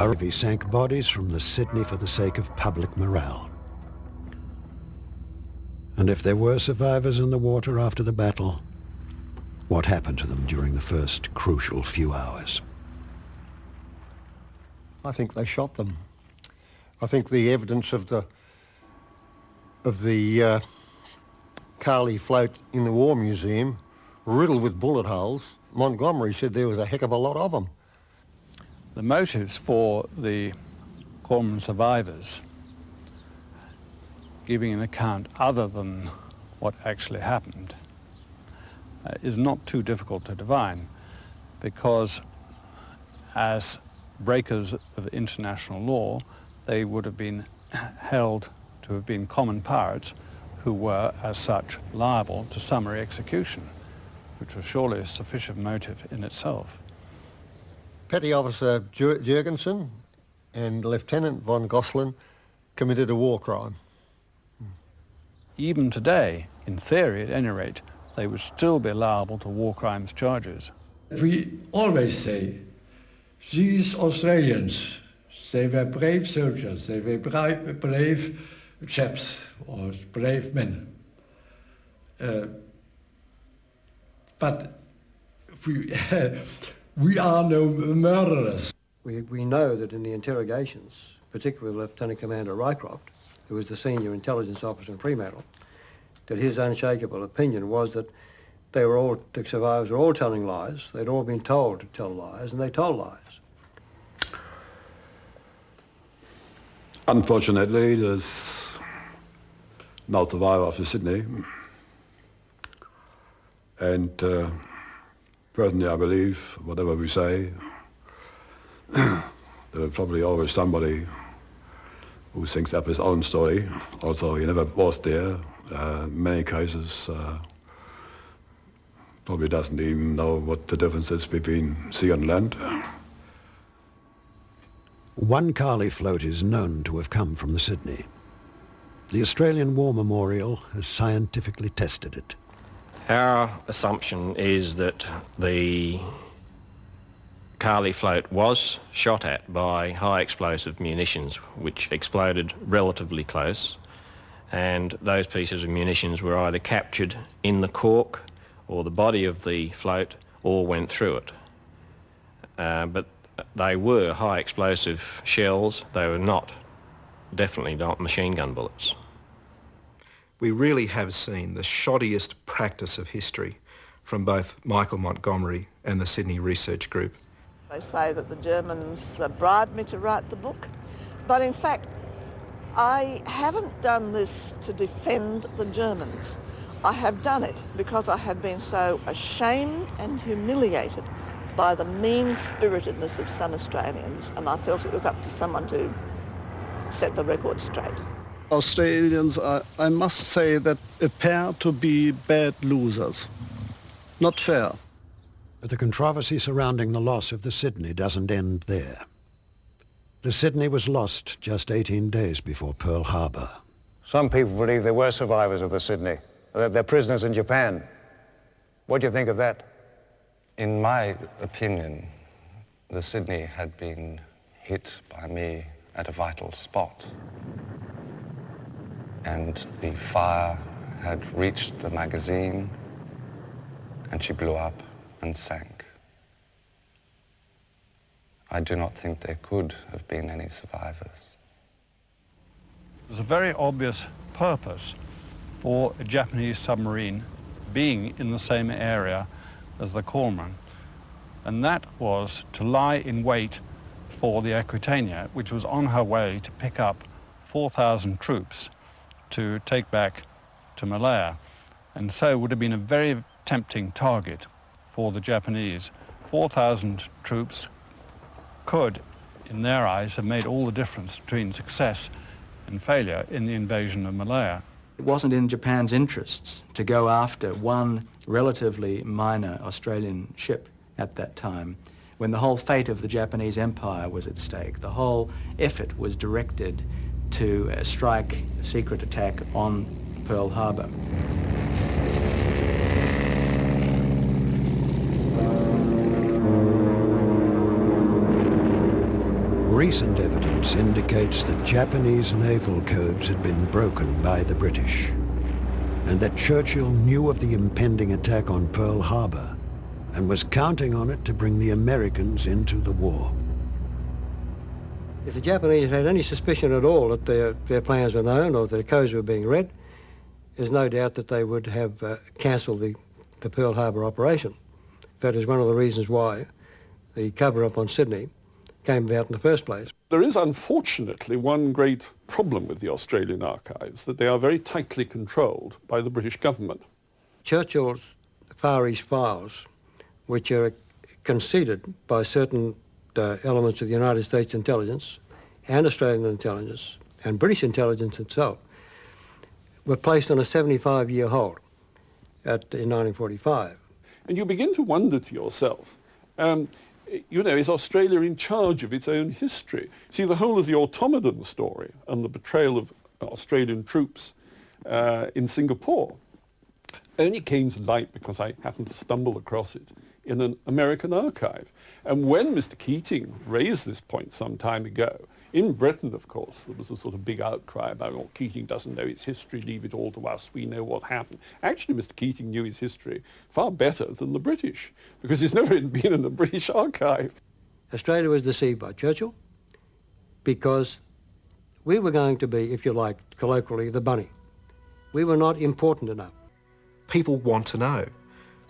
A Navy sank bodies from the Sydney for the sake of public morale. And if there were survivors in the water after the battle, what happened to them during the first crucial few hours? I think they shot them. I think the evidence of the Carly float in the War Museum, riddled with bullet holes, Montgomery said there was a heck of a lot of them. The motives for the Cormoran survivors giving an account other than what actually happened is not too difficult to divine, because as breakers of international law, they would have been held to have been common pirates who were, as such, liable to summary execution, which was surely a sufficient motive in itself. Petty Officer Jurgensen and Lieutenant von Gosselin committed a war crime. Even today, in theory at any rate, they would still be liable to war crimes charges. We always say, these Australians, they were brave soldiers, they were brave chaps or brave men. But we are no murderers. We know that in the interrogations, particularly with Lieutenant Commander Rycroft, who was the senior intelligence officer in Fremantle, that his unshakable opinion was that they were all, the survivors were all telling lies. They'd all been told to tell lies, and they told lies. Unfortunately, there's no survivor of the Sydney. And personally, I believe, whatever we say, there's probably always somebody who thinks up his own story. Also, he never was there. Many cases probably doesn't even know what the difference is between sea and land. One Carly float is known to have come from the Sydney. The Australian War Memorial has scientifically tested it. Our assumption is that the Carly float was shot at by high explosive munitions which exploded relatively close, and those pieces of munitions were either captured in the cork or the body of the float or went through it. But they were high explosive shells. They were definitely not machine gun bullets. We really have seen the shoddiest practice of history from both Michael Montgomery and the Sydney Research Group. They say that the Germans bribed me to write the book, but in fact I haven't done this to defend the Germans. I have done it because I have been so ashamed and humiliated by the mean-spiritedness of some Australians, and I felt it was up to someone to set the record straight. Australians, I must say, that appear to be bad losers. Not fair. But the controversy surrounding the loss of the Sydney doesn't end there. The Sydney was lost just 18 days before Pearl Harbor. Some people believe there were survivors of the Sydney, that they're prisoners in Japan. What do you think of that? In my opinion, the Sydney had been hit by me at a vital spot, and the fire had reached the magazine, and she blew up and sank. I do not think there could have been any survivors. There's a very obvious purpose for a Japanese submarine being in the same area as the Cormoran, and that was to lie in wait for the Aquitania, which was on her way to pick up 4,000 troops to take back to Malaya, and so would have been a very tempting target for the Japanese. 4,000 troops could, in their eyes, have made all the difference between success and failure in the invasion of Malaya. It wasn't in Japan's interests to go after one relatively minor Australian ship at that time, when the whole fate of the Japanese Empire was at stake. The whole effort was directed to strike a secret attack on Pearl Harbor. Recent evidence indicates that Japanese naval codes had been broken by the British, and that Churchill knew of the impending attack on Pearl Harbor and was counting on it to bring the Americans into the war. If the Japanese had any suspicion at all that their plans were known or their codes were being read, there's no doubt that they would have cancelled the Pearl Harbor operation. That is one of the reasons why the cover-up on Sydney came about in the first place. There is unfortunately one great problem with the Australian archives, that they are very tightly controlled by the British government. Churchill's Far East files, which are conceded by certain elements of the United States intelligence and Australian intelligence and British intelligence itself, were placed on a 75-year hold in 1945. And you begin to wonder to yourself, is Australia in charge of its own history? See, the whole of the Automaton story and the betrayal of Australian troops in Singapore only came to light because I happened to stumble across it in an American archive. And when Mr. Keating raised this point some time ago, in Britain, of course, there was a sort of big outcry about, oh, Keating doesn't know his history, leave it all to us, we know what happened. Actually, Mr. Keating knew his history far better than the British, because he's never been in a British archive. Australia was deceived by Churchill because we were going to be, if you like, colloquially, the bunny. We were not important enough. People want to know.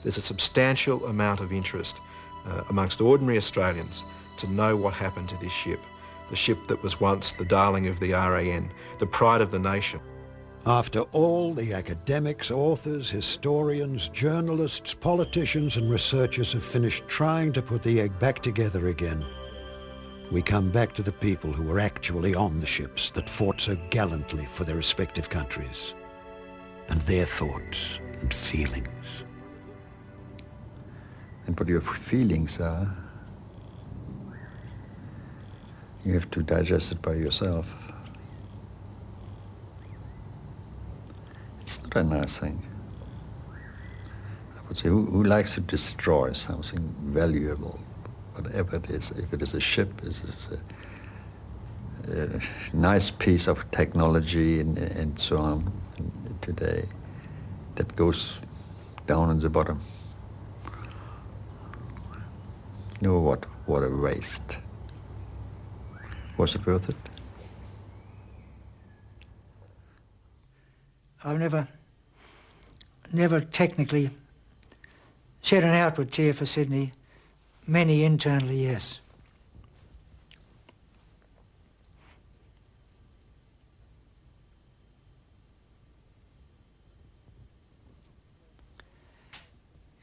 There's a substantial amount of interest amongst ordinary Australians to know what happened to this ship, the ship that was once the darling of the RAN, the pride of the nation. After all, the academics, authors, historians, journalists, politicians and researchers have finished trying to put the egg back together again, we come back to the people who were actually on the ships that fought so gallantly for their respective countries, and their thoughts and feelings. And what your feelings are, you have to digest it by yourself. It's not a nice thing. I would say, who likes to destroy something valuable, whatever it is? If it is a ship, it is a nice piece of technology and so on today that goes down in the bottom. You know what a waste. Was it worth it? I've never technically shed an outward tear for Sydney. Many internally, yes.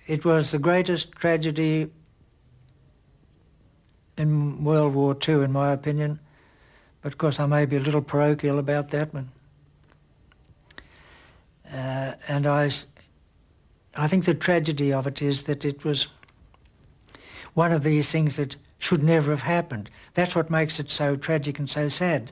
It was the greatest tragedy in World War II, in my opinion, but of course I may be a little parochial about that one. And I think the tragedy of it is that it was one of these things that should never have happened. That's what makes it so tragic and so sad.